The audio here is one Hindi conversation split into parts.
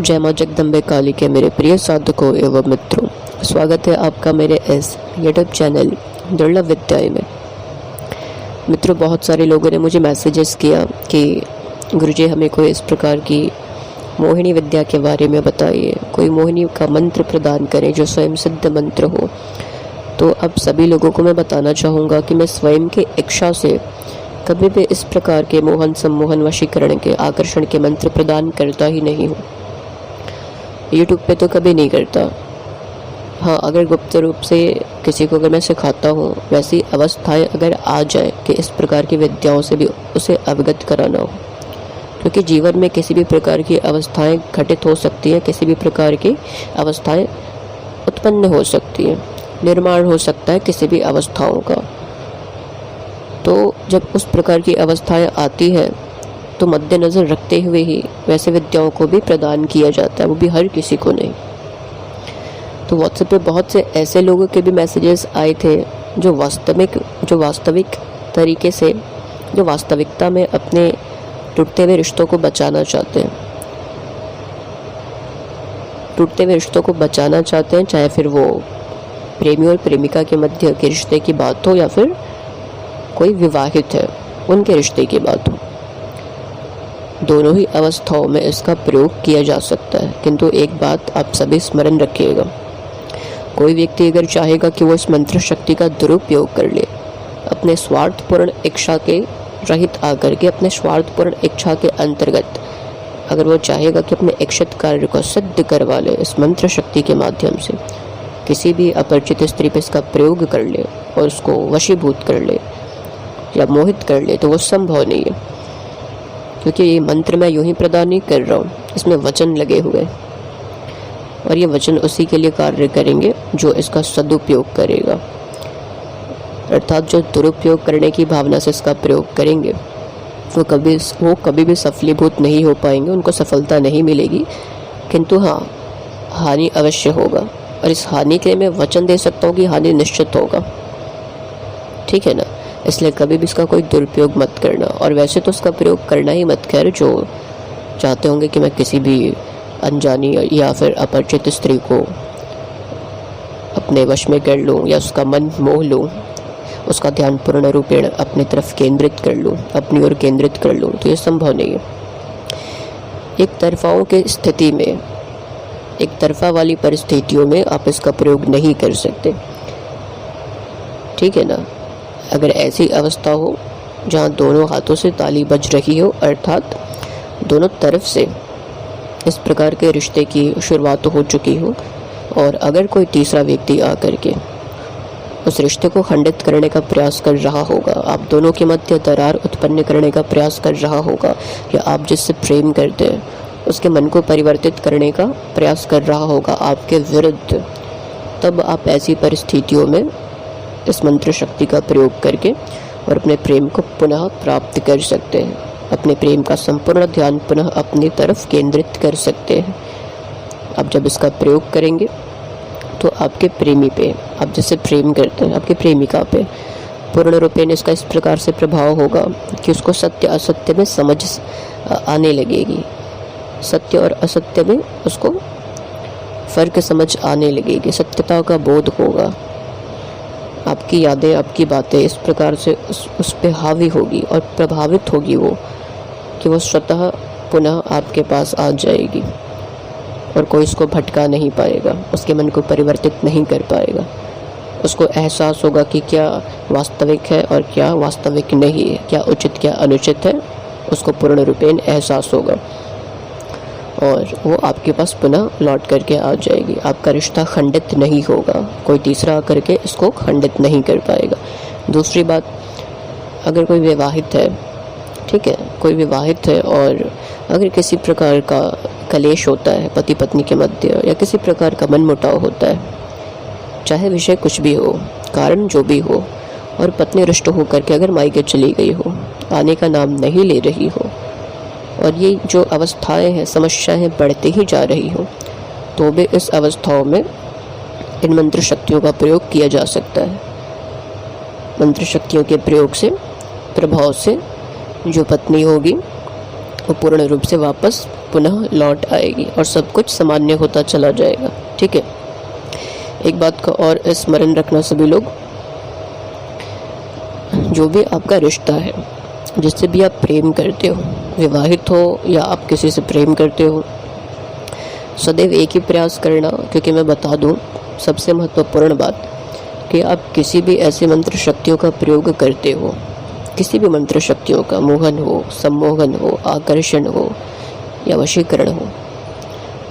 जय माँ जगदम्बे काली के मेरे प्रिय साधकों एवं मित्रों, स्वागत है आपका मेरे इस यूट्यूब चैनल दुर्लभ विद्याएं में। मित्रों, बहुत सारे लोगों ने मुझे मैसेजेस किया कि गुरुजी हमें कोई इस प्रकार की मोहिनी विद्या के बारे में बताइए, कोई मोहिनी का मंत्र प्रदान करें जो स्वयं सिद्ध मंत्र हो। तो अब सभी लोगों को मैं बताना चाहूँगा कि मैं स्वयं की इच्छा से कभी भी इस प्रकार के मोहन सम्मोहन वशीकरण के आकर्षण के मंत्र प्रदान करता ही नहीं हूँ। यूट्यूब पे तो कभी नहीं करता। हाँ, अगर गुप्त रूप से किसी को अगर मैं सिखाता हूँ, वैसी अवस्थाएं अगर आ जाए कि इस प्रकार की विद्याओं से भी उसे अवगत कराना हो, क्योंकि जीवन में किसी भी प्रकार की अवस्थाएं घटित हो सकती हैं, किसी भी प्रकार की अवस्थाएं उत्पन्न हो सकती हैं, निर्माण हो सकता है किसी भी अवस्थाओं का। तो जब उस प्रकार की अवस्थाएं आती हैं तो मद्देनज़र रखते हुए ही वैसे विद्याओं को भी प्रदान किया जाता है, वो भी हर किसी को नहीं। तो व्हाट्सएप पे बहुत से ऐसे लोगों के भी मैसेजेस आए थे जो वास्तविक तरीके से, जो वास्तविकता में अपने टूटते हुए रिश्तों को बचाना चाहते हैं, चाहे फिर वो प्रेमी और प्रेमिका के मध्य के रिश्ते की बात हो या फिर कोई विवाहित है उनके रिश्ते की बात हो। दोनों ही अवस्थाओं में इसका प्रयोग किया जा सकता है। किंतु एक बात आप सभी स्मरण रखिएगा, कोई व्यक्ति अगर चाहेगा कि वो इस मंत्र शक्ति का दुरुपयोग कर ले, अपने स्वार्थपूर्ण इच्छा के रहित आकर के, अपने स्वार्थपूर्ण इच्छा के अंतर्गत अगर वो चाहेगा कि अपने इच्छित कार्य को सिद्ध करवा ले इस मंत्र शक्ति के माध्यम से, किसी भी अपरिचित स्त्री पर इसका प्रयोग कर ले और उसको वशीभूत कर ले या मोहित कर ले, तो वो संभव नहीं है। क्योंकि ये मंत्र मैं यूं ही प्रदान नहीं कर रहा हूँ, इसमें वचन लगे हुए और ये वचन उसी के लिए कार्य करेंगे जो इसका सदुपयोग करेगा, अर्थात जो दुरुपयोग करने की भावना से इसका प्रयोग करेंगे वो कभी भी सफलीभूत नहीं हो पाएंगे, उनको सफलता नहीं मिलेगी। किंतु हाँ, हानि अवश्य होगा, और इस हानि के लिए मैं वचन दे सकता हूँ कि हानि निश्चित होगा। ठीक है ना? इसलिए कभी भी इसका कोई दुरुपयोग मत करना, और वैसे तो इसका प्रयोग करना ही मत। खैर, जो चाहते होंगे कि मैं किसी भी अनजानी या फिर अपरिचित स्त्री को अपने वश में कर लूँ या उसका मन मोह लूँ, उसका ध्यान पूर्ण रूपेण अपनी तरफ केंद्रित कर लूँ, अपनी ओर केंद्रित कर लूँ, तो ये संभव नहीं है। एक तरफाओं की स्थिति में, एक तरफा वाली परिस्थितियों में आप इसका प्रयोग नहीं कर सकते। ठीक है ना? अगर ऐसी अवस्था हो जहाँ दोनों हाथों से ताली बज रही हो, अर्थात दोनों तरफ से इस प्रकार के रिश्ते की शुरुआत हो चुकी हो, और अगर कोई तीसरा व्यक्ति आकर के उस रिश्ते को खंडित करने का प्रयास कर रहा होगा, आप दोनों के मध्य दरार उत्पन्न करने का प्रयास कर रहा होगा, या आप जिससे प्रेम करते हैं उसके मन को परिवर्तित करने का प्रयास कर रहा होगा आपके विरुद्ध, तब आप ऐसी परिस्थितियों में इस मंत्र शक्ति का प्रयोग करके और अपने प्रेम को पुनः प्राप्त कर सकते हैं, अपने प्रेम का संपूर्ण ध्यान पुनः अपनी तरफ केंद्रित कर सकते हैं। अब जब इसका प्रयोग करेंगे तो आपके प्रेमी पे, आप जिससे प्रेम करते हैं, आपके प्रेमिका पे पूर्ण रूपेण इसका इस प्रकार से प्रभाव होगा कि उसको सत्य असत्य में समझ आने लगेगी, सत्य और असत्य में उसको फर्क समझ आने लगेगी, सत्यता का बोध होगा। आपकी यादें, आपकी बातें इस प्रकार से उस पे हावी होगी और प्रभावित होगी वो, कि वो स्वतः पुनः आपके पास आ जाएगी और कोई इसको भटका नहीं पाएगा, उसके मन को परिवर्तित नहीं कर पाएगा। उसको एहसास होगा कि क्या वास्तविक है और क्या वास्तविक नहीं है, क्या उचित क्या अनुचित है, उसको पूर्ण रूपेण एहसास होगा और वो आपके पास पुनः लौट करके आ जाएगी। आपका रिश्ता खंडित नहीं होगा, कोई तीसरा आकर के इसको खंडित नहीं कर पाएगा। दूसरी बात, अगर कोई विवाहित है, ठीक है, कोई विवाहित है और अगर किसी प्रकार का कलेश होता है पति पत्नी के मध्य, या किसी प्रकार का मनमुटाव होता है, चाहे विषय कुछ भी हो, कारण जो भी हो, और पत्नी रुष्ट होकर के अगर मायके चली गई हो, आने का नाम नहीं ले रही हो, और ये जो अवस्थाएं हैं, समस्याएं बढ़ती ही जा रही हो, तो भी इस अवस्थाओं में इन मंत्र शक्तियों का प्रयोग किया जा सकता है। मंत्र शक्तियों के प्रयोग से, प्रभाव से जो पत्नी होगी वो पूर्ण रूप से वापस पुनः लौट आएगी और सब कुछ सामान्य होता चला जाएगा। ठीक है, एक बात का और स्मरण रखना सभी लोग, जो भी आपका रिश्ता है, जिससे भी आप प्रेम करते हो, विवाहित हो या आप किसी से प्रेम करते हो, सदैव एक ही प्रयास करना। क्योंकि मैं बता दूं सबसे महत्वपूर्ण बात कि आप किसी भी ऐसे मंत्र शक्तियों का प्रयोग करते हो, किसी भी मंत्र शक्तियों का, मोहन हो, सम्मोहन हो, आकर्षण हो या वशीकरण हो,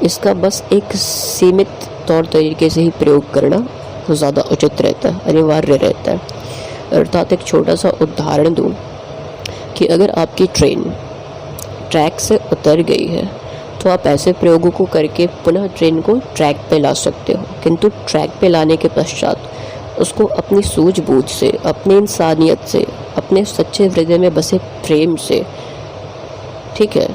इसका बस एक सीमित तौर तरीके से ही प्रयोग करना ज़्यादा उचित रहता है, अनिवार्य रहता है। अर्थात एक छोटा सा उदाहरण दूं कि अगर आपकी ट्रेन ट्रैक से उतर गई है तो आप ऐसे प्रयोगों को करके पुनः ट्रेन को ट्रैक पे ला सकते हो, किंतु ट्रैक पे लाने के पश्चात उसको अपनी सूझबूझ से, अपनी इंसानियत से, अपने सच्चे हृदय में बसे प्रेम से, ठीक है,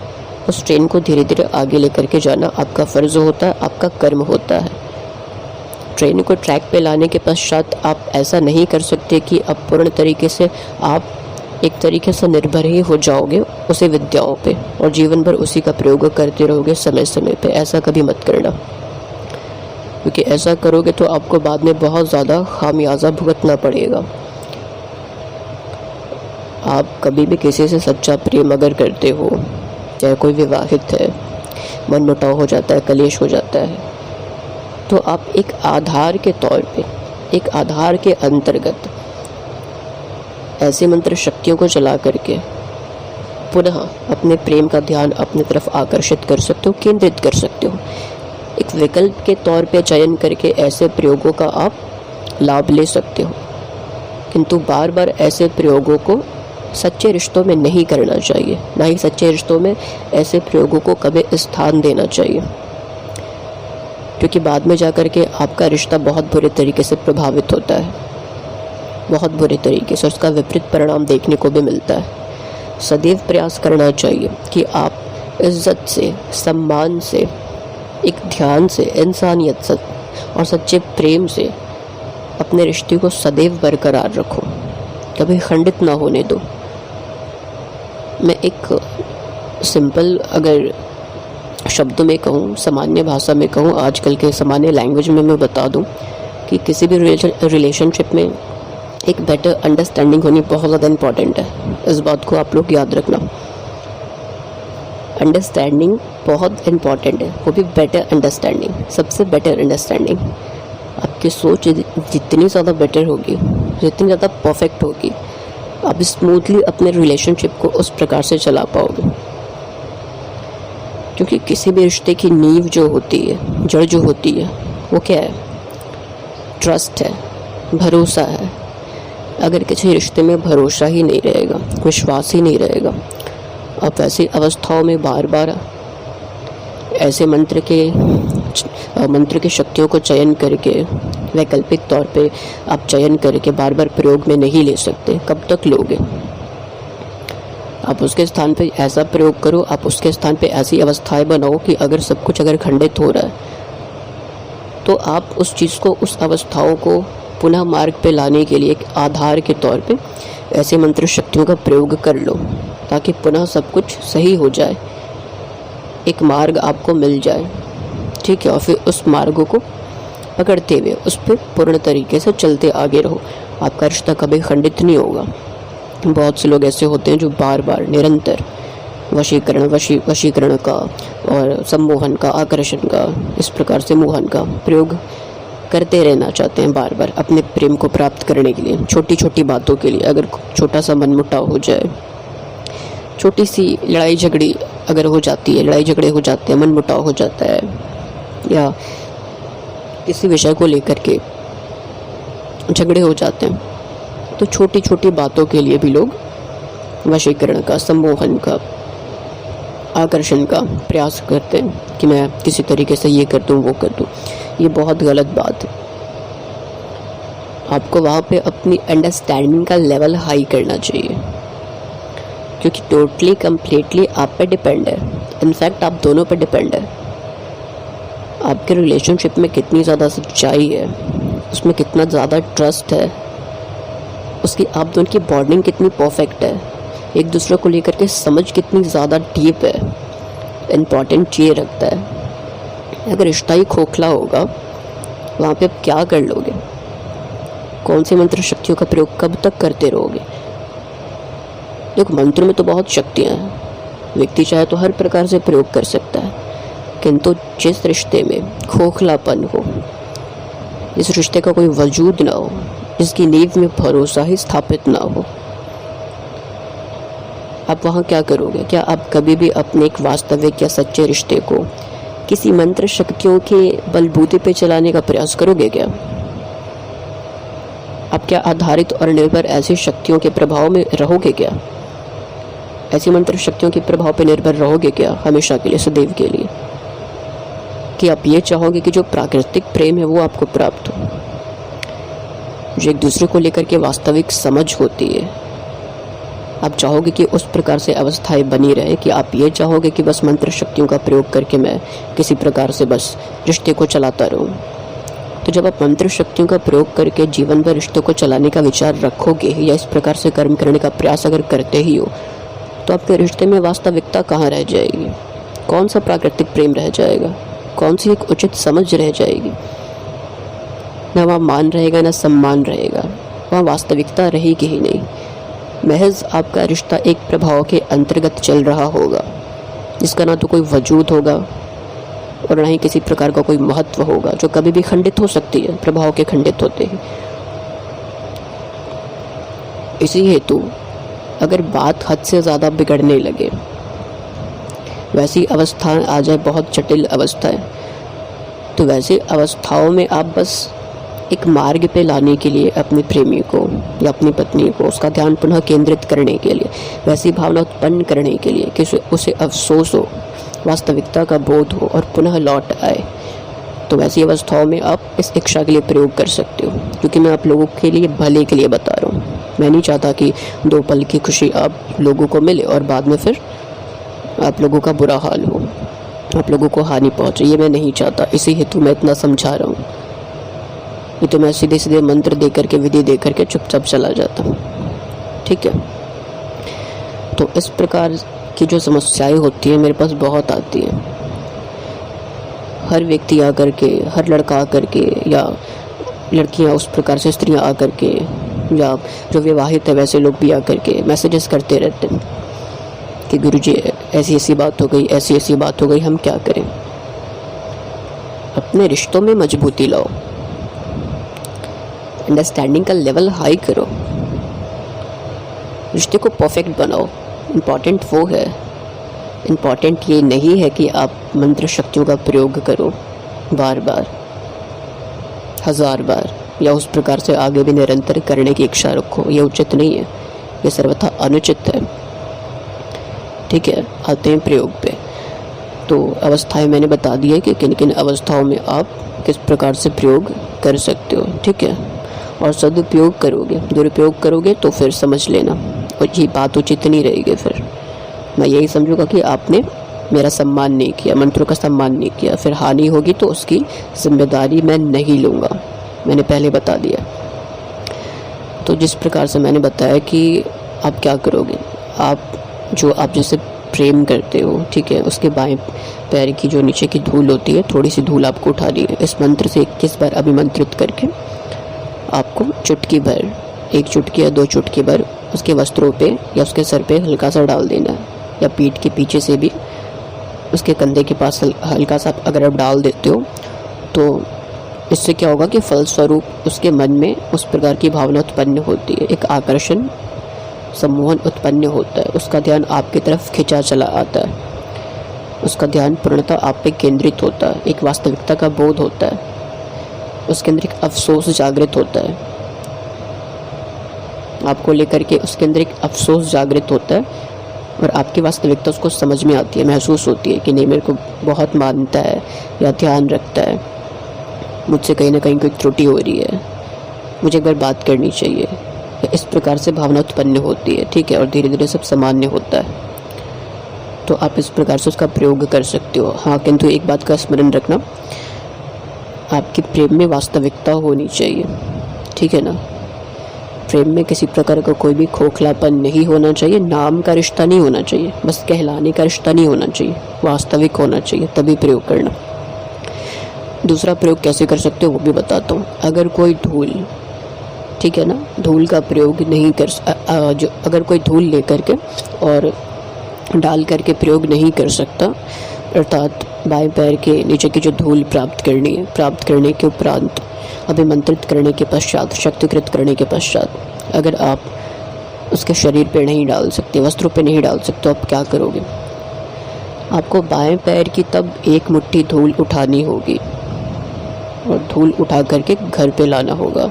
उस ट्रेन को धीरे धीरे आगे लेकर के जाना आपका फ़र्ज होता है, आपका कर्म होता है। ट्रेन को ट्रैक पे लाने के पश्चात आप ऐसा नहीं कर सकते कि अब पूर्ण तरीके से आप एक तरीके से निर्भर ही हो जाओगे उसी विद्याओं पे और जीवन भर उसी का प्रयोग करते रहोगे समय समय पे। ऐसा कभी मत करना, क्योंकि ऐसा करोगे तो आपको बाद में बहुत ज़्यादा खामियाजा भुगतना पड़ेगा। आप कभी भी किसी से सच्चा प्रेम अगर करते हो, चाहे कोई विवाहित है, मनमुटाव हो जाता है, कलेश हो जाता है, तो आप एक आधार के तौर पे, एक आधार के अंतर्गत ऐसे मंत्र शक्तियों को चला करके पुनः अपने प्रेम का ध्यान अपनी तरफ आकर्षित कर सकते हो, केंद्रित कर सकते हो। एक विकल्प के तौर पे चयन करके ऐसे प्रयोगों का आप लाभ ले सकते हो, किंतु बार बार ऐसे प्रयोगों को सच्चे रिश्तों में नहीं करना चाहिए, ना ही सच्चे रिश्तों में ऐसे प्रयोगों को कभी स्थान देना चाहिए, क्योंकि बाद में जाकर के आपका रिश्ता बहुत बुरे तरीके से प्रभावित होता है, बहुत बुरे तरीके से उसका विपरीत परिणाम देखने को भी मिलता है। सदैव प्रयास करना चाहिए कि आप इज्जत से, सम्मान से, एक ध्यान से, इंसानियत से और सच्चे प्रेम से अपने रिश्ते को सदैव बरकरार रखो, कभी खंडित ना होने दो। मैं एक सिंपल अगर शब्दों में कहूँ, सामान्य भाषा में कहूँ, आजकल के सामान्य लैंग्वेज में मैं बता दूँ कि किसी भी रिलेशनशिप में एक बेटर अंडरस्टैंडिंग होनी बहुत ज़्यादा इम्पॉर्टेंट है। इस बात को आप लोग याद रखना, अंडरस्टैंडिंग बहुत इम्पॉर्टेंट है, वो भी बेटर अंडरस्टैंडिंग, सबसे बेटर अंडरस्टैंडिंग। आपकी सोच जितनी ज़्यादा बेटर होगी, जितनी ज़्यादा परफेक्ट होगी, आप स्मूथली अपने रिलेशनशिप को उस प्रकार से चला पाओगे। क्योंकि किसी भी रिश्ते की नींव जो होती है, जड़ जो होती है, वो क्या है? ट्रस्ट है, भरोसा है। अगर किसी रिश्ते में भरोसा ही नहीं रहेगा, विश्वास ही नहीं रहेगा, आप ऐसी अवस्थाओं में बार बार ऐसे मंत्र की शक्तियों को चयन करके, वैकल्पिक तौर पे आप चयन करके बार बार प्रयोग में नहीं ले सकते। कब तक लोगे? आप उसके स्थान पे ऐसा प्रयोग करो, आप उसके स्थान पे ऐसी अवस्थाएं बनाओ कि अगर सब कुछ अगर खंडित हो रहा है तो आप उस चीज़ को, उस अवस्थाओं को पुनः मार्ग पे लाने के लिए एक आधार के तौर पे ऐसे मंत्र शक्तियों का प्रयोग कर लो, ताकि पुनः सब कुछ सही हो जाए, एक मार्ग आपको मिल जाए। ठीक है, और फिर उस मार्ग को पकड़ते हुए उस पर पूर्ण तरीके से चलते आगे रहो। आपका रिश्ता कभी खंडित नहीं होगा। बहुत से लोग ऐसे होते हैं जो बार बार निरंतर वशीकरण का और सम्मोहन का, आकर्षण का, इस प्रकार से मोहन का प्रयोग करते रहना चाहते हैं बार बार अपने प्रेम को प्राप्त करने के लिए। छोटी छोटी बातों के लिए, अगर छोटा सा मनमुटाव हो जाए, छोटी सी लड़ाई झगड़ी अगर हो जाती है, लड़ाई झगड़े हो जाते हैं, मनमुटाव हो जाता है, या किसी विषय को लेकर के झगड़े हो जाते हैं, तो छोटी छोटी बातों के लिए भी लोग वशीकरण का, सम्मोहन का, आकर्षण का प्रयास करते हैं कि मैं किसी तरीके से ये कर दूँ, वो कर दूँ। ये बहुत गलत बात है। आपको वहाँ पे अपनी अंडरस्टैंडिंग का लेवल हाई करना चाहिए, क्योंकि टोटली कम्प्लीटली आप पे डिपेंड है। इनफैक्ट आप दोनों पे डिपेंड है। आपके रिलेशनशिप में कितनी ज़्यादा सच्चाई है, उसमें कितना ज़्यादा ट्रस्ट है, उसकी आप दोनों की बॉन्डिंग कितनी परफेक्ट है, एक दूसरे को लेकर के समझ कितनी ज़्यादा डीप है, इम्पॉर्टेंट ये रखता है। अगर रिश्ता ही खोखला होगा, वहाँ पे आप क्या कर लोगे? कौन सी मंत्र शक्तियों का प्रयोग कब तक करते रहोगे? देखो, मंत्र में तो बहुत शक्तियाँ हैं, व्यक्ति चाहे तो हर प्रकार से प्रयोग कर सकता है, किंतु जिस रिश्ते में खोखलापन हो, जिस रिश्ते का कोई वजूद ना हो, जिसकी नींव में भरोसा ही स्थापित ना हो, आप वहाँ क्या करोगे? क्या आप कभी भी अपने एक वास्तविक या सच्चे रिश्ते को किसी मंत्र शक्तियों के बलबूते पे चलाने का प्रयास करोगे क्या? आप क्या आधारित और निर्भर ऐसी शक्तियों के प्रभाव में रहोगे क्या? ऐसी मंत्र शक्तियों के प्रभाव पर निर्भर रहोगे क्या हमेशा के लिए, सदैव के लिए? कि आप ये चाहोगे कि जो प्राकृतिक प्रेम है वो आपको प्राप्त हो, जो एक दूसरे को लेकर के वास्तविक समझ होती है, आप चाहोगे कि उस प्रकार से अवस्थाएं बनी रहे, कि आप ये चाहोगे कि बस मंत्र शक्तियों का प्रयोग करके मैं किसी प्रकार से बस रिश्ते को चलाता रहूं? तो जब आप मंत्र शक्तियों का प्रयोग करके जीवन भर रिश्तों को चलाने का विचार रखोगे या इस प्रकार से कर्म करने का प्रयास अगर करते ही हो, तो आपके रिश्ते में वास्तविकता कहाँ रह जाएगी? कौन सा प्राकृतिक प्रेम रह जाएगा? कौन सी एक उचित समझ रह जाएगी? ना वहाँ मान रहेगा, ना सम्मान रहेगा, वहाँ वास्तविकता रहेगी ही नहीं। महज आपका रिश्ता एक प्रभाव के अंतर्गत चल रहा होगा, जिसका ना तो कोई वजूद होगा और ना ही किसी प्रकार का कोई महत्व होगा, जो कभी भी खंडित हो सकती है प्रभाव के खंडित होते ही। इसी हेतु अगर बात हद से ज़्यादा बिगड़ने लगे, वैसी अवस्था आ जाए, बहुत जटिल अवस्थाएं, तो वैसी अवस्थाओं में आप बस एक मार्ग पे लाने के लिए अपने प्रेमी को या अपनी पत्नी को उसका ध्यान पुनः केंद्रित करने के लिए, वैसी भावना उत्पन्न करने के लिए कि उसे अफसोस हो, वास्तविकता का बोध हो और पुनः लौट आए, तो वैसी अवस्थाओं में आप इस इच्छा के लिए प्रयोग कर सकते हो। क्योंकि मैं आप लोगों के लिए भले के लिए बता रहा हूँ। मैं नहीं चाहता कि 2 पल की खुशी आप लोगों को मिले और बाद में फिर आप लोगों का बुरा हाल हो, आप लोगों को हानि पहुँचे, ये मैं नहीं चाहता। इसी हेतु मैं इतना समझा रहा हूँ। ये तो मैं सीधे सीधे मंत्र दे करके, विधि दे करके चुपचाप चला जाता हूँ, ठीक है। तो इस प्रकार की जो समस्याएं होती हैं मेरे पास बहुत आती हैं। हर व्यक्ति आकर के, हर लड़का आकर के या लड़कियां उस प्रकार से, स्त्रियां आकर के या जो विवाहित है वैसे लोग भी आकर के मैसेजेस करते रहते हैं कि गुरुजी ऐसी ऐसी बात हो गई, ऐसी ऐसी बात हो गई, हम क्या करें? अपने रिश्तों में मजबूती लाओ, अंडरस्टैंडिंग का लेवल हाई करो, रिश्ते को परफेक्ट बनाओ। इम्पॉर्टेंट वो है, इम्पॉर्टेंट ये नहीं है कि आप मंत्र शक्तियों का प्रयोग करो बार बार, 1000 बार, या उस प्रकार से आगे भी निरंतर करने की इच्छा रखो। ये उचित नहीं है, ये सर्वथा अनुचित है, ठीक है। आते हैं प्रयोग पे। तो अवस्थाएं मैंने बता दी है कि किन किन अवस्थाओं में आप किस प्रकार से प्रयोग कर सकते हो, ठीक है। और सदुपयोग करोगे, दुरुपयोग करोगे तो फिर समझ लेना, और ये बात उचित नहीं रहेगी। फिर मैं यही समझूंगा कि आपने मेरा सम्मान नहीं किया, मंत्रों का सम्मान नहीं किया, फिर हानि होगी तो उसकी जिम्मेदारी मैं नहीं लूँगा, मैंने पहले बता दिया। तो जिस प्रकार से मैंने बताया कि आप क्या करोगे, आप जैसे प्रेम करते हो, ठीक है, उसके बाएं पैर की जो नीचे की धूल होती है, थोड़ी सी धूल आपको उठानी है। इस मंत्र से 21 बार अभिमंत्रित करके आपको चुटकी भर, 1 चुटकी या 2 चुटकी भर उसके वस्त्रों पे या उसके सर पे हल्का सा डाल देना है, या पीठ के पीछे से भी उसके कंधे के पास हल्का सा अगर आप डाल देते हो, तो इससे क्या होगा कि फलस्वरूप उसके मन में उस प्रकार की भावना उत्पन्न होती है, एक आकर्षण, सम्मोहन उत्पन्न होता है, उसका ध्यान आपकी तरफ खिंचा चला आता है, उसका ध्यान पूर्णतः आप पे केंद्रित होता है, एक वास्तविकता का बोध होता है, उसके अंदर एक अफसोस जागृत होता है, आपको लेकर के उसके अंदर एक अफसोस जागृत होता है, और आपकी वास्तविकता उसको समझ में आती है, महसूस होती है कि नहीं, मेरे को बहुत मानता है या ध्यान रखता है, मुझसे कहीं ना कहीं कोई त्रुटि हो रही है, मुझे एक बार बात करनी चाहिए। इस प्रकार से भावना उत्पन्न होती है, ठीक है, और धीरे धीरे सब सामान्य होता है। तो आप इस प्रकार से उसका प्रयोग कर सकते हो। हाँ, किंतु एक बात का स्मरण रखना, आपकी प्रेम में वास्तविकता होनी चाहिए, ठीक है ना। प्रेम में किसी प्रकार का कोई भी खोखलापन नहीं होना चाहिए, नाम का रिश्ता नहीं होना चाहिए, बस कहलाने का रिश्ता नहीं होना चाहिए, वास्तविक होना चाहिए, तभी प्रयोग करना। दूसरा प्रयोग कैसे कर सकते हो वो भी बताता हूँ। अगर कोई धूल, ठीक है ना, धूल का प्रयोग नहीं कर जो अगर कोई धूल लेकर के और डाल करके प्रयोग नहीं कर सकता, अर्थात बाएं पैर के नीचे की जो धूल प्राप्त करनी है, प्राप्त करने के उपरांत अभिमंत्रित करने के पश्चात, शक्तिकृत करने के पश्चात अगर आप उसके शरीर पे नहीं डाल सकते, वस्त्रों पे नहीं डाल सकते, तो आप क्या करोगे? आपको बाएं पैर की तब एक मुट्ठी धूल उठानी होगी और धूल उठा करके घर पे लाना होगा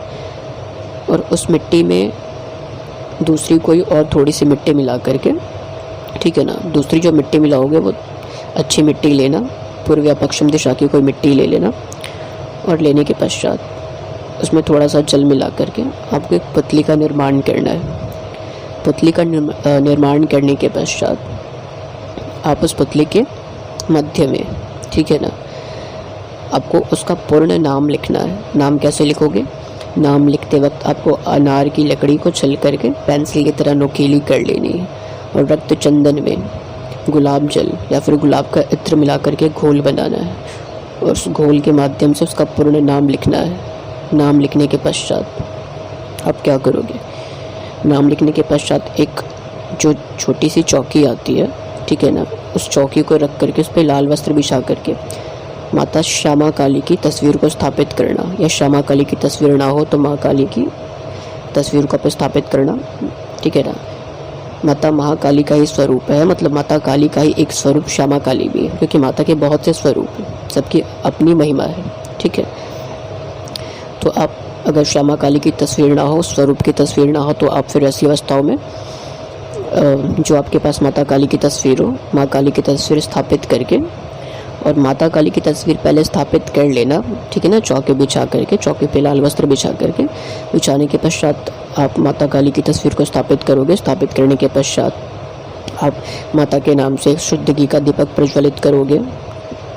और उस मिट्टी में दूसरी कोई और थोड़ी सी मिट्टी मिला करके, ठीक है ना, दूसरी जो मिट्टी मिलाओगे वो अच्छी मिट्टी लेना, पूर्व या पश्चिम दिशा की कोई मिट्टी ले लेना और लेने के पश्चात उसमें थोड़ा सा जल मिला करके आपको एक पुतली का निर्माण करना है। पुतली का निर्माण करने के पश्चात आप उस पुतली के मध्य में, ठीक है ना, आपको उसका पूर्ण नाम लिखना है। नाम कैसे लिखोगे? नाम लिखते वक्त आपको अनार की लकड़ी को छल करके पेंसिल की तरह नुकीली कर लेनी है और रक्त चंदन में गुलाब जल या फिर गुलाब का इत्र मिला करके घोल बनाना है और उस घोल के माध्यम से उसका पूर्ण नाम लिखना है। नाम लिखने के पश्चात आप क्या करोगे? नाम लिखने के पश्चात एक जो छोटी सी चौकी आती है, ठीक है ना, उस चौकी को रख करके उस पर लाल वस्त्र बिछा करके माता श्यामा काली की तस्वीर को स्थापित करना, या श्यामा काली की तस्वीर ना हो तो माँ काली की तस्वीर को आप स्थापित करना, ठीक है ना। माता महाकाली का ही स्वरूप है, मतलब माता काली का ही एक स्वरूप श्यामा काली भी है, क्योंकि माता के बहुत से स्वरूप हैं, सबकी अपनी महिमा है, ठीक है। तो आप अगर श्यामा काली की तस्वीर ना हो, स्वरूप की तस्वीर ना हो, तो आप फिर ऐसी अवस्थाओं में जो आपके पास माता काली की तस्वीर हो, माँ काली की तस्वीर स्थापित करके, और माता काली की तस्वीर पहले स्थापित कर लेना, ठीक है ना, चौके बिछा करके, चौके पे लाल वस्त्र बिछा करके, बिछाने के पश्चात आप माता काली की तस्वीर को स्थापित करोगे। स्थापित करने के पश्चात आप माता के नाम से शुद्ध घी का दीपक प्रज्वलित करोगे,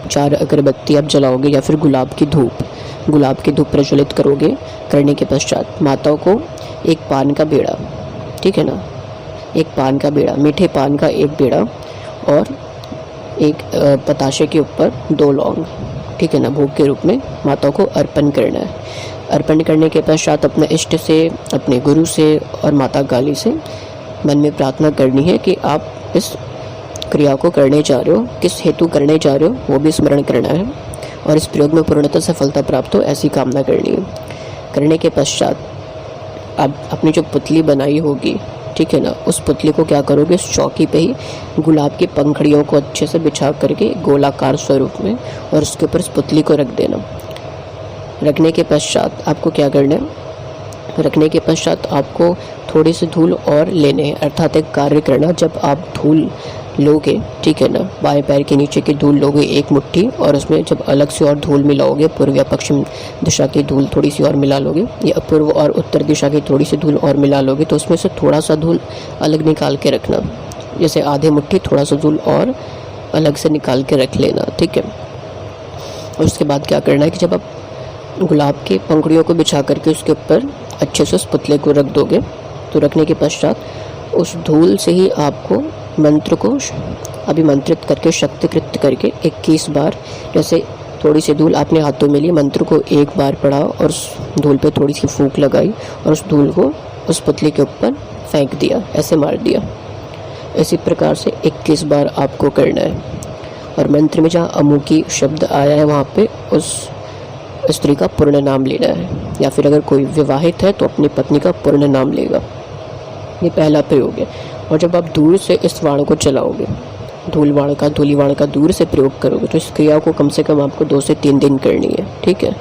4 अगरबत्ती आप जलाओगे या फिर गुलाब की धूप प्रज्वलित करोगे। करने के पश्चात माताओं को एक पान का बेड़ा, ठीक है ना, एक पान का बेड़ा, मीठे पान का एक बेड़ा और एक पताशे के ऊपर 2 लौंग, ठीक है ना, भोग के रूप में माताओं को अर्पण करना है। अर्पण करने के पश्चात अपने इष्ट से, अपने गुरु से और माता काली से मन में प्रार्थना करनी है कि आप इस क्रिया को करने जा रहे हो, किस हेतु करने जा रहे हो वो भी स्मरण करना है और इस प्रयोग में पूर्णतः सफलता प्राप्त हो ऐसी कामना करनी है। करने के पश्चात आप अपनी जो पुतली बनाई होगी, ठीक है ना, उस पुतली को क्या करोगे? उस चौकी पे ही गुलाब की पंखड़ियों को अच्छे से बिछा करके गोलाकार स्वरूप में और उसके ऊपर इस पुतली को रख देना। रखने के पश्चात आपको क्या करना है? रखने के पश्चात आपको थोड़ी सी धूल और लेने हैं, अर्थात एक कार्य करना। जब आप धूल लोगे, ठीक है ना, बाएं पैर के नीचे की धूल लोगे 1 मुट्ठी और उसमें जब अलग से और धूल मिलाओगे, पूर्व या पश्चिम दिशा की धूल थोड़ी सी और मिला लोगे या पूर्व और उत्तर दिशा की थोड़ी सी धूल और मिला लोगे, तो उसमें से थोड़ा सा धूल अलग निकाल के रखना, जैसे आधे मुट्ठी थोड़ा सा धूल और अलग से निकाल के रख लेना, ठीक है। और उसके बाद क्या करना है कि जब आप गुलाब की पंखुड़ियों को बिछा करके उसके ऊपर अच्छे से उस पुतले को रख दोगे, तो रखने के पश्चात उस धूल से ही आपको मंत्र को अभिमंत्रित करके, शक्तिकृत करके 21 बार, जैसे थोड़ी सी धूल आपने हाथों में ली, मंत्र को 1 बार पढ़ा और उस धूल पे थोड़ी सी फूंक लगाई और उस धूल को उस पुतले के ऊपर फेंक दिया, ऐसे मार दिया। इसी प्रकार से 21 बार आपको करना है। और मंत्र में जहाँ अमुकी शब्द आया है वहाँ पे उस स्त्री का पूर्ण नाम लेना है, या फिर अगर कोई विवाहित है तो अपनी पत्नी का पूर्ण नाम लेगा। ये पहला प्रयोग है। और जब आप दूर से इस वाण को चलाओगे, धूली वाण का दूर से प्रयोग करोगे, तो इस क्रिया को कम से कम आपको 2 से 3 दिन करनी है, ठीक है,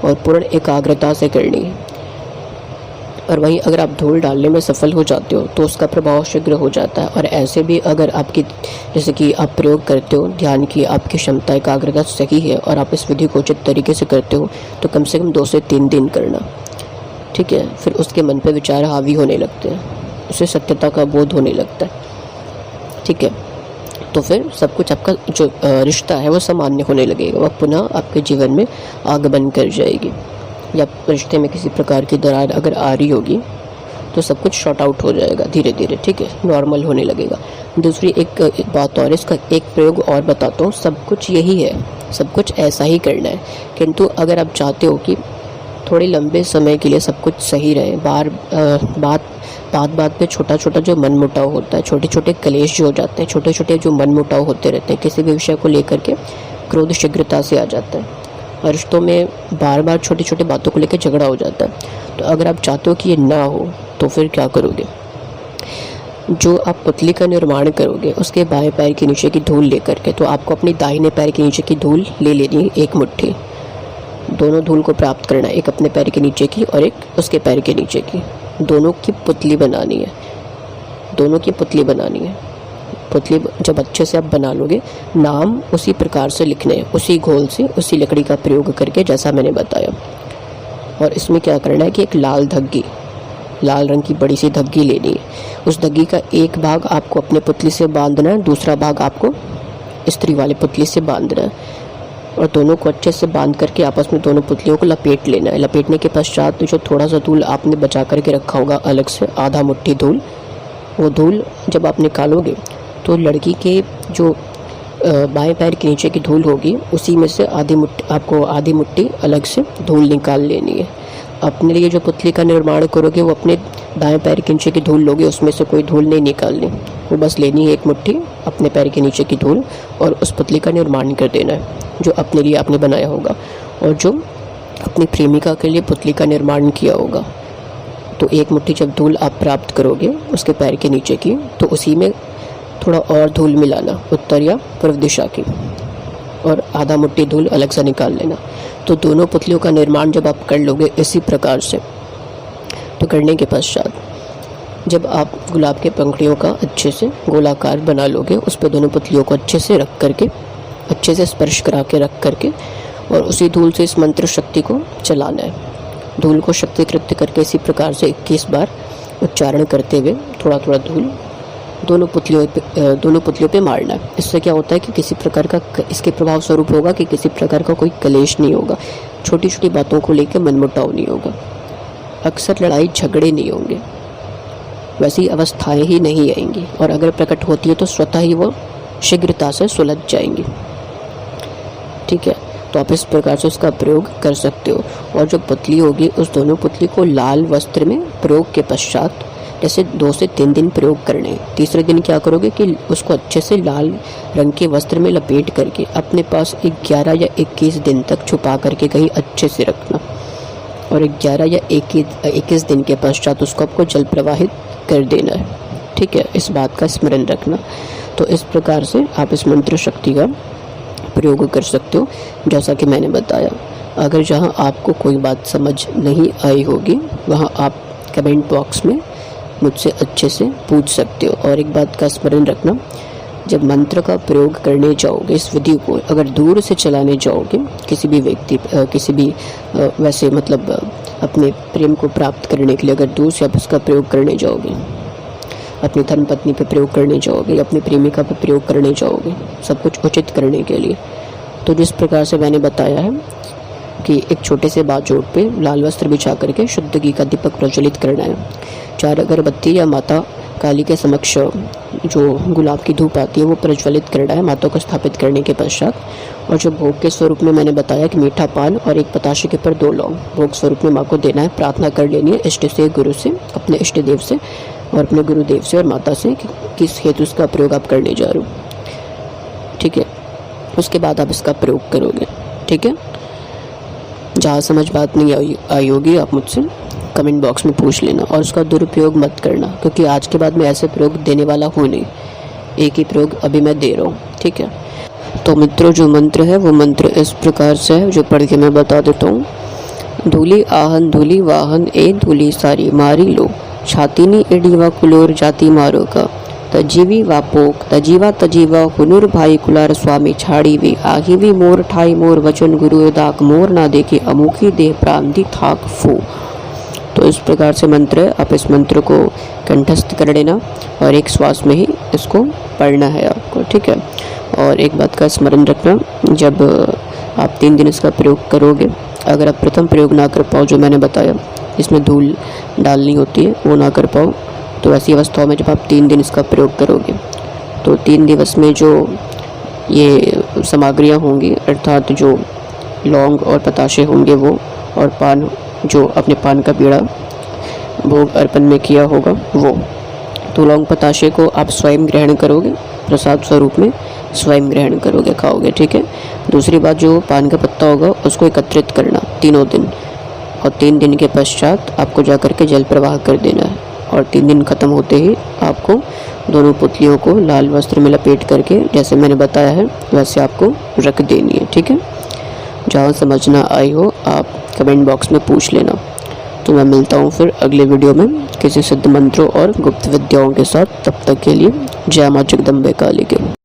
और पूर्ण एकाग्रता से करनी है। और वहीं अगर आप धूल डालने में सफल हो जाते हो तो उसका प्रभाव शीघ्र हो जाता है। और ऐसे भी अगर आपकी, जैसे कि आप प्रयोग करते हो, ध्यान की आपकी क्षमता, एकाग्रता सही है और आप इस विधि को उचित तरीके से करते हो, तो कम से कम 2 से 3 दिन करना, ठीक है। फिर उसके मन पे विचार हावी होने लगते हैं, उसे सत्यता का बोध होने लगता है, ठीक है। तो फिर सब कुछ आपका जो रिश्ता है वो सामान्य होने लगेगा, वह पुनः आपके जीवन में आगमन कर जाएगी। या रिश्ते में किसी प्रकार की दरार अगर आ रही होगी तो सब कुछ शॉर्ट आउट हो जाएगा धीरे धीरे, ठीक है, नॉर्मल होने लगेगा। दूसरी एक बात और, इसका एक प्रयोग और बताता हूँ। सब कुछ यही है, सब कुछ ऐसा ही करना है, किंतु अगर आप चाहते हो कि थोड़े लंबे समय के लिए सब कुछ सही रहे, बात पे छोटा छोटा जो मनमुटाव होता है, छोटे छोटे कलेश जो हो जाते हैं, छोटे छोटे जो मनमुटाव होते रहते हैं किसी भी विषय को लेकर के, क्रोध शीघ्रता से आ जाता है, रिश्तों में बार बार छोटी छोटी बातों को लेकर झगड़ा हो जाता है। तो अगर आप चाहते हो कि ये ना हो तो फिर क्या करोगे, जो आप पुतली का निर्माण करोगे उसके बाएं पैर के नीचे की धूल लेकर के, तो आपको अपनी दाहिने पैर के नीचे की धूल ले लेनी है, एक मुट्ठी, दोनों धूल को प्राप्त करना है, एक अपने पैर के नीचे की और एक उसके पैर के नीचे की, दोनों की पुतली बनानी है, दोनों की पुतली बनानी है। पुतली जब अच्छे से आप बना लोगे, नाम उसी प्रकार से लिखने हैं, उसी घोल से, उसी लकड़ी का प्रयोग करके, जैसा मैंने बताया। और इसमें क्या करना है कि एक लाल धग्गी, लाल रंग की बड़ी सी धग्गी लेनी है। उस धग्गी का एक भाग आपको अपने पुतली से बांधना है, दूसरा भाग आपको स्त्री वाले पुतली से बांधना है, और दोनों को अच्छे से बांध करके आपस में दोनों पुतलियों को लपेट लेना है। लपेटने के पश्चात जो थोड़ा सा धूल आपने बचा करके रखा होगा अलग से, आधा मुट्ठी धूल, वो धूल जब आप निकालोगे तो लड़की के जो बाएं पैर के नीचे की धूल होगी, उसी में से आपको आधी मुट्ठी अलग से धूल निकाल लेनी है। अपने लिए जो पुतली का निर्माण करोगे वो अपने दाएं पैर के नीचे की धूल लोगे, उसमें से कोई धूल नहीं निकालनी, वो बस लेनी है एक मुट्ठी अपने पैर के नीचे की धूल, और उस पुतली का निर्माण कर देना है जो अपने लिए आपने बनाया होगा, और जो अपनी प्रेमिका के लिए पुतली का निर्माण किया होगा। तो एक मुट्ठी जब धूल आप प्राप्त करोगे उसके पैर के नीचे की, तो उसी में थोड़ा और धूल मिलाना, उत्तर या पूर्व दिशा की, और आधा मुट्ठी धूल अलग से निकाल लेना। तो दोनों पुतलियों का निर्माण जब आप कर लोगे इसी प्रकार से, तो करने के पश्चात जब आप गुलाब के पंखुड़ियों का अच्छे से गोलाकार बना लोगे, उस पर दोनों पुतलियों को अच्छे से रख करके, अच्छे से स्पर्श करा के रख करके, और उसी धूल से इस मंत्र शक्ति को चलाना है। धूल को शक्तिकृत करके इसी प्रकार से 21 बार उच्चारण करते हुए थोड़ा थोड़ा धूल दोनों पुतलियों पे मारना है। इससे क्या होता है कि किसी प्रकार का, इसके प्रभाव स्वरूप होगा कि किसी प्रकार का कोई कलेश नहीं होगा, छोटी छोटी बातों को लेकर मनमुटाव नहीं होगा, अक्सर लड़ाई झगड़े नहीं होंगे, वैसी अवस्थाएं ही नहीं आएंगी, और अगर प्रकट होती है तो स्वतः ही वो शीघ्रता से सुलझ जाएंगी। ठीक है, तो आप इस प्रकार से उसका प्रयोग कर सकते हो। और जो पुतली होगी उस दोनों पुतली को लाल वस्त्र में प्रयोग के पश्चात, जैसे 2 से 3 दिन प्रयोग करने हैं, तीसरे दिन क्या करोगे कि उसको अच्छे से लाल रंग के वस्त्र में लपेट करके अपने पास 11 या 21 दिन तक छुपा करके कहीं अच्छे से रखना, और 11 या 21 दिन के पश्चात उसको आपको जल प्रवाहित कर देना है। ठीक है, इस बात का स्मरण रखना। तो इस प्रकार से आप इस मंत्र शक्ति का प्रयोग कर सकते हो, जैसा कि मैंने बताया। अगर जहाँ आपको कोई बात समझ नहीं आई होगी वहाँ आप कमेंट बॉक्स में मुझसे अच्छे से पूछ सकते हो। और एक बात का स्मरण रखना, जब मंत्र का प्रयोग करने जाओगे, इस विधि को अगर दूर से चलाने जाओगे, किसी भी व्यक्ति किसी भी वैसे मतलब अपने प्रेम को प्राप्त करने के लिए अगर दूर से आप इसका प्रयोग करने जाओगे, अपनी धर्मपत्नी पे प्रयोग करने जाओगे, अपनी प्रेमिका पे प्रयोग करने जाओगे, सब कुछ उचित करने के लिए, तो जिस प्रकार से मैंने बताया है कि एक छोटे से बाजोड़ पे लाल वस्त्र बिछा करके शुद्ध घी का दीपक प्रज्वलित करना है, 4 अगरबत्ती या माता काली के समक्ष जो गुलाब की धूप आती है वो प्रज्वलित करना है माता को स्थापित करने के पश्चात। और जो भोग के स्वरूप में मैंने बताया कि मीठा पान और एक पताशे के ऊपर 2 लौंग भोग स्वरूप में माँ को देना है। प्रार्थना कर लेनी है इष्ट से, गुरु से, अपने इष्ट देव से और अपने गुरुदेव से और माता से कि किस हेतु इसका प्रयोग आप करने जा रहे हो। ठीक है, उसके बाद आप इसका प्रयोग करोगे। ठीक है, जहाँ समझ बात नहीं आई होगी आप मुझसे कमेंट बॉक्स में पूछ लेना, और उसका दुरुपयोग मत करना, क्योंकि आज के बाद मैं ऐसे प्रयोग देने वाला हूँ नहीं, एक ही प्रयोग अभी मैं दे रहा हूँ। ठीक है, तो मित्रों जो मंत्र है वो मंत्र इस प्रकार से है, जो पढ़ के मैं बता देता हूँ। धूली आहन धूली वाहन ए धूली सारी मारी लो, छातीनी एडी व कुलोर जाति मारो का, तजीवी वापोक तजीवा हुनुर भाई कुलार स्वामी छाड़ी वी आही वी मोर ठाई मोर वचन गुरु दाक मोर ना देखे अमुखी देह प्रांति थाक फू। तो इस प्रकार से मंत्र है, आप इस मंत्र को कंठस्थ कर लेना और एक श्वास में ही इसको पढ़ना है आपको। ठीक है, और एक बात का स्मरण रखना, जब आप 3 दिन इसका प्रयोग करोगे, अगर आप प्रथम प्रयोग ना कर पाओ जो मैंने बताया, इसमें धूल डालनी होती है वो ना कर पाओ, तो ऐसी अवस्थाओं में जब आप 3 दिन इसका प्रयोग करोगे तो 3 दिवस में जो ये सामग्रियाँ होंगी, अर्थात जो लौंग और पताशे होंगे वो, और पान, जो अपने पान का बीड़ा भोग अर्पण में किया होगा वो, तो लौंग पताशे को आप स्वयं ग्रहण करोगे, प्रसाद स्वरूप में स्वयं ग्रहण करोगे, खाओगे, ठीक है। दूसरी बात, जो पान का पत्ता होगा उसको एकत्रित करना तीनों दिन, और 3 दिन के पश्चात आपको जा कर के जल प्रवाह कर देना है, और 3 दिन ख़त्म होते ही आपको दोनों पुतलियों को लाल वस्त्र में लपेट करके, जैसे मैंने बताया है वैसे आपको रख देनी है, ठीक है। जहाँ समझना आई हो आप कमेंट बॉक्स में पूछ लेना। तो मैं मिलता हूँ फिर अगले वीडियो में किसी सिद्ध मंत्रों और गुप्त विद्याओं के साथ। तब तक के लिए जय माँ जगदम्बे काली के।